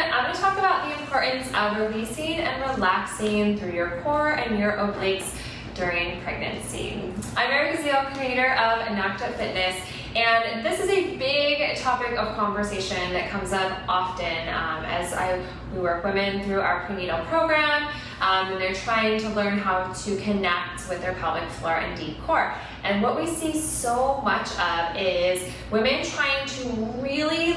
I'm going to talk about the importance of releasing and relaxing through your core and your obliques during pregnancy. I'm Erica Zeal, creator of Knocked Up Fitness, and this is a big topic of conversation that comes up often as we work women through our prenatal program, and they're trying to learn how to connect with their pelvic floor and deep core. And what we see so much of is women trying to really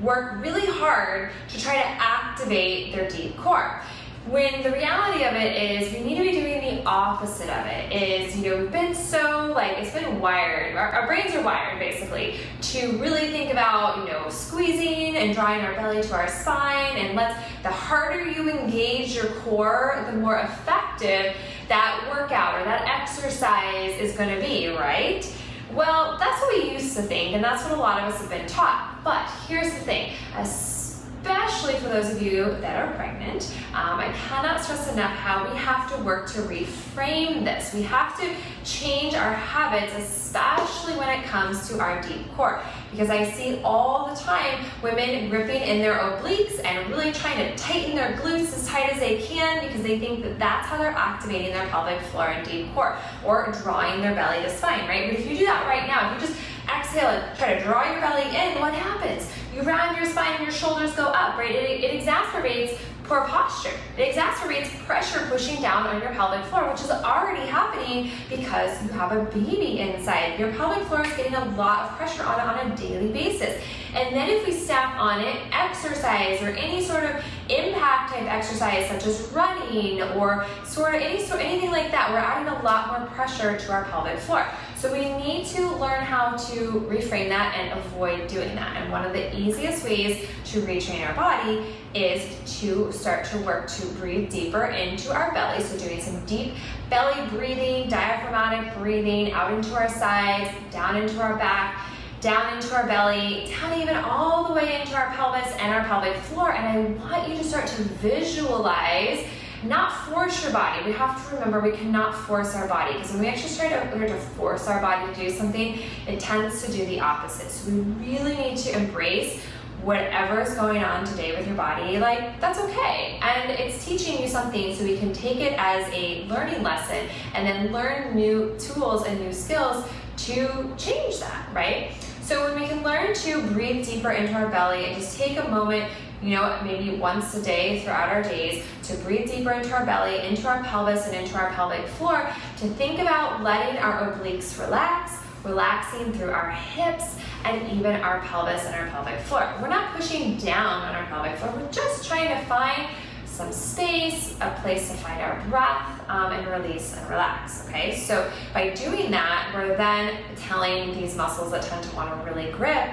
work really hard to try to activate their deep core. When the reality of it is we need to be doing the opposite of it. We've been so, it's been wired, our brains are wired basically, to really think about, squeezing and drawing our belly to our spine, and the harder you engage your core, the more effective that workout or that exercise is going to be, right? Well, that's what we used to think, and that's what a lot of us have been taught. But here's the thing, especially for those of you that are pregnant, I cannot stress enough how we have to work to reframe this. We have to change our habits, especially when it comes to our deep core. Because I see all the time women gripping in their obliques and really trying to tighten their glutes as tight as they can because they think that that's how they're activating their pelvic floor and deep core, or drawing their belly to spine, right? But if you do that right now, if you just exhale and try to draw your belly in, what happens? You round your spine and your shoulders go up, right? It exacerbates poor posture. It exacerbates pressure pushing down on your pelvic floor, which is already happening because you have a baby inside. Your pelvic floor is getting a lot of pressure on it on a daily basis. And then if we stack on it exercise or any sort of impact type exercise such as running or anything like that, we're adding a lot more pressure to our pelvic floor. So we need to learn how to reframe that and avoid doing that. And one of the easiest ways to retrain our body is to start to work to breathe deeper into our belly. So doing some deep belly breathing, diaphragmatic breathing out into our sides, down into our back, down into our belly, down even all the way into our pelvis and our pelvic floor. And I want you to start to visualize, not force your body. We have to remember we cannot force our body, because when we actually try to force our body to do something, it tends to do the opposite. So we really need to embrace whatever is going on today with your body, that's okay. And it's teaching you something, so we can take it as a learning lesson and then learn new tools and new skills to change that, right? So when we can learn to breathe deeper into our belly and just take a moment, maybe once a day throughout our days, to breathe deeper into our belly, into our pelvis, and into our pelvic floor, to think about letting our obliques relax, relaxing through our hips, and even our pelvis and our pelvic floor. We're not pushing down on our pelvic floor, we're just trying to find some space, a place to find our breath, and release and relax, okay? So by doing that, we're then telling these muscles that tend to want to really grip,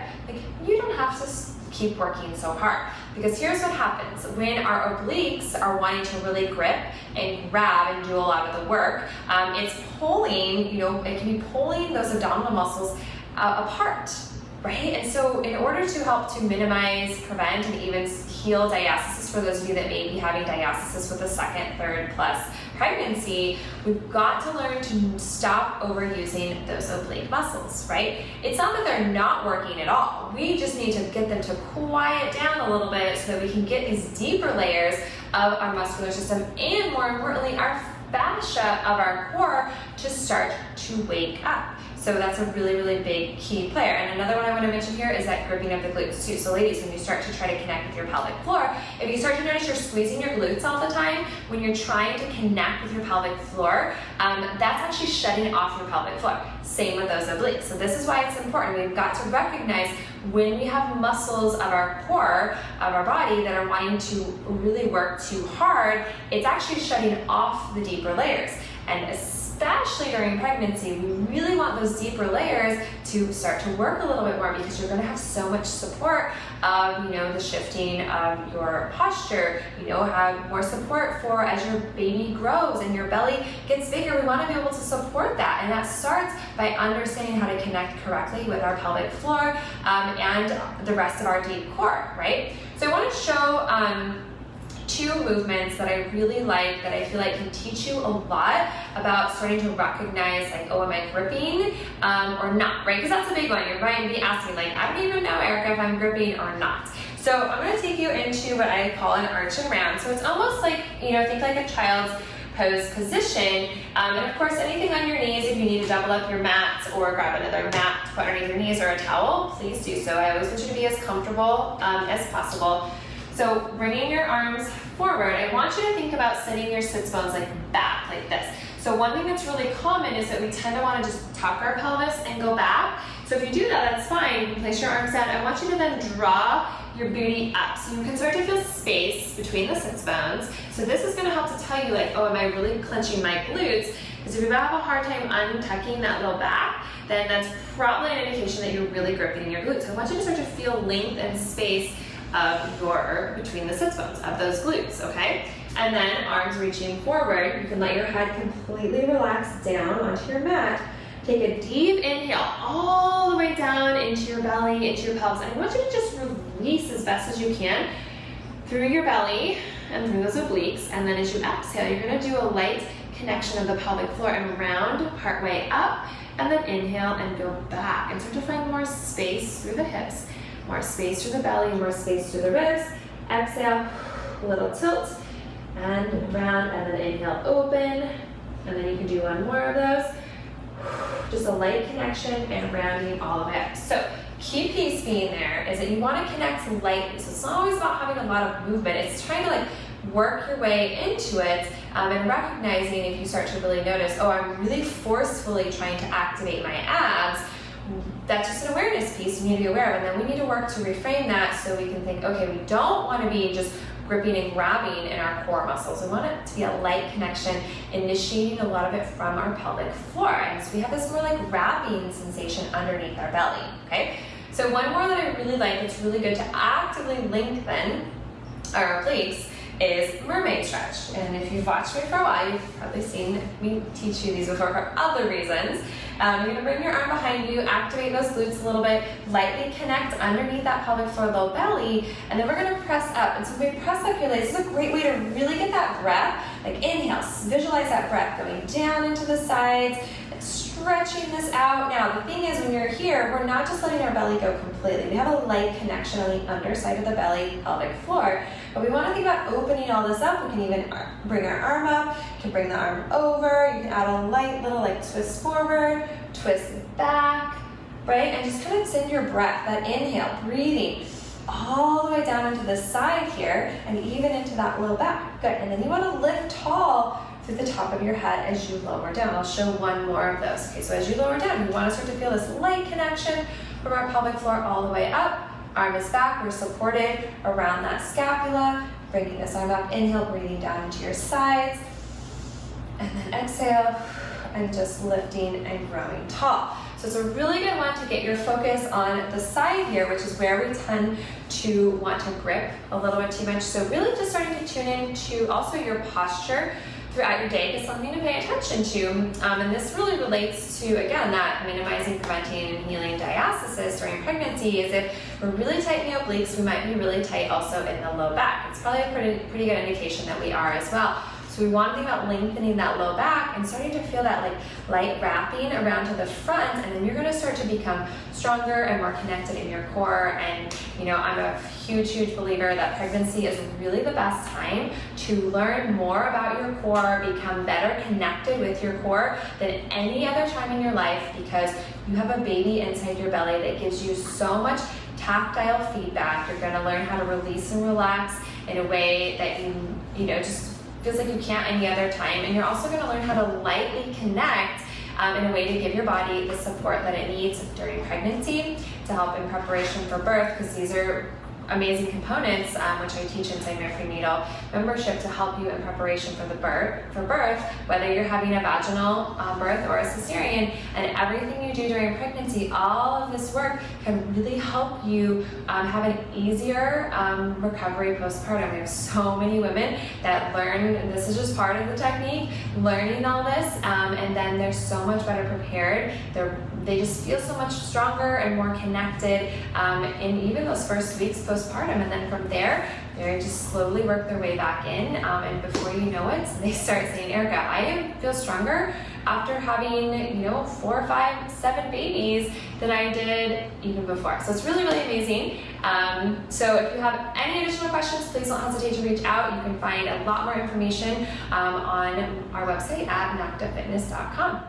you don't have to keep working so hard. Because here's what happens. When our obliques are wanting to really grip and grab and do a lot of the work, it's pulling, it can be pulling those abdominal muscles apart, right? And so in order to help to minimize, prevent, and even heal diastasis for those of you that may be having diastasis with a second, third plus pregnancy, we've got to learn to stop overusing those oblique muscles, right? It's not that they're not working at all. We just need to get them to quiet down a little bit so that we can get these deeper layers of our muscular system, and more importantly, our fascia of our core to start to wake up. So that's a really, really big key player. And another one I want to mention here is that gripping of the glutes too. So ladies, when you start to try to connect with your pelvic floor, if you start to notice you're squeezing your glutes all the time, when you're trying to connect with your pelvic floor, that's actually shutting off your pelvic floor. Same with those obliques. So this is why it's important. We've got to recognize when we have muscles of our core, of our body, that are wanting to really work too hard, it's actually shutting off the deeper layers. And especially during pregnancy, we really want those deeper layers to start to work a little bit more, because you're going to have so much support of, the shifting of your posture, have more support for as your baby grows and your belly gets bigger. We want to be able to support that, and that starts by understanding how to connect correctly with our pelvic floor and the rest of our deep core, right? So I want to show two movements that I really like, that I feel like can teach you a lot about starting to recognize, oh, am I gripping or not, right? Because that's a big one. You might be asking, I don't even know, Erica, if I'm gripping or not. So I'm going to take you into what I call an Urchin Round. So it's almost like, think like a child's pose position. And of course, anything on your knees, if you need to double up your mats or grab another mat to put underneath your knees or a towel, please do so. I always want you to be as comfortable as possible. So bringing your arms forward, I want you to think about sending your sits bones back like this. So one thing that's really common is that we tend to want to just tuck our pelvis and go back. So if you do that, that's fine. You can place your arms down. I want you to then draw your booty up. So you can start to feel space between the sits bones. So this is going to help to tell you oh, am I really clenching my glutes? Because if you have a hard time untucking that low back, then that's probably an indication that you're really gripping your glutes. So I want you to start to feel length and space between the sits bones of those glutes, okay? And then arms reaching forward, you can let your head completely relax down onto your mat. Take a deep inhale all the way down into your belly, into your pelvis. And I want you to just release as best as you can through your belly and through those obliques. And then as you exhale, you're gonna do a light connection of the pelvic floor and round partway up, and then inhale and go back. And start to find more space through the hips, more space through the belly, more space through the ribs. Exhale, little tilt, and round, and then inhale, open. And then you can do one more of those. Just a light connection and rounding all the way up. So key piece being there is that you want to connect lightly. So it's not always about having a lot of movement. It's trying to work your way into it and recognizing if you start to really notice, oh, I'm really forcefully trying to activate my abs. That's just an awareness piece you need to be aware of. And then we need to work to reframe that so we can think, okay, we don't want to be just gripping and grabbing in our core muscles. We want it to be a light connection, initiating a lot of it from our pelvic floor. And so we have this more wrapping sensation underneath our belly, okay? So one more that I really like that's really good to actively lengthen our obliques is mermaid stretch. And if you've watched me for a while, you've probably seen me teach you these before for other reasons. You're gonna bring your arm behind you, activate those glutes a little bit, lightly connect underneath that pelvic floor, low belly, and then we're gonna press up. And so when we press up here, this is a great way to really get that breath. Inhale, visualize that breath going down into the sides, stretching this out. Now, the thing is, when you're here, we're not just letting our belly go completely. We have a light connection on the underside of the belly, pelvic floor, but we want to think about opening all this up. We can even bring our arm up, you can bring the arm over, you can add a light little twist forward, twist back, right? And just kind of send your breath, that inhale, breathing all the way down into the side here and even into that low back. Good, and then you want to lift tall through the top of your head as you lower down. I'll show one more of those. Okay, so as you lower down, you want to start to feel this light connection from our pelvic floor all the way up. Arm is back, we're supported around that scapula. Bringing this arm up, inhale, breathing down into your sides. And then exhale, and just lifting and growing tall. So it's a really good one to get your focus on the side here, which is where we tend to want to grip a little bit too much. So really just starting to tune into also your posture throughout your day is something to pay attention to. And this really relates to, again, that minimizing, preventing, and healing diastasis during pregnancy. Is if we're really tight in the obliques, we might be really tight also in the low back. It's probably a pretty good indication that we are as well. So we want to think about lengthening that low back and starting to feel that light wrapping around to the front, and then you're going to start to become stronger and more connected in your core. And I'm a huge believer that pregnancy is really the best time to learn more about your core, become better connected with your core than any other time in your life, because you have a baby inside your belly that gives you so much tactile feedback. You're going to learn how to release and relax in a way that you just feels like you can't any other time. And you're also going to learn how to lightly connect in a way to give your body the support that it needs during pregnancy to help in preparation for birth, because these are amazing components, which I teach inside my prenatal membership to help you in preparation for birth, whether you're having a vaginal birth or a cesarean. And everything you do during pregnancy, all of this work can really help you have an easier recovery postpartum. We have so many women that learn, and this is just part of the technique, learning all this, and then they're so much better prepared. They're they just feel so much stronger and more connected in even those first weeks postpartum, and then from there, they just slowly work their way back in, and before you know it, they start saying, Erica, I feel stronger after having 4, 5, 7 babies than I did even before. So it's really, really amazing. So if you have any additional questions, please don't hesitate to reach out. You can find a lot more information on our website at nactafitness.com.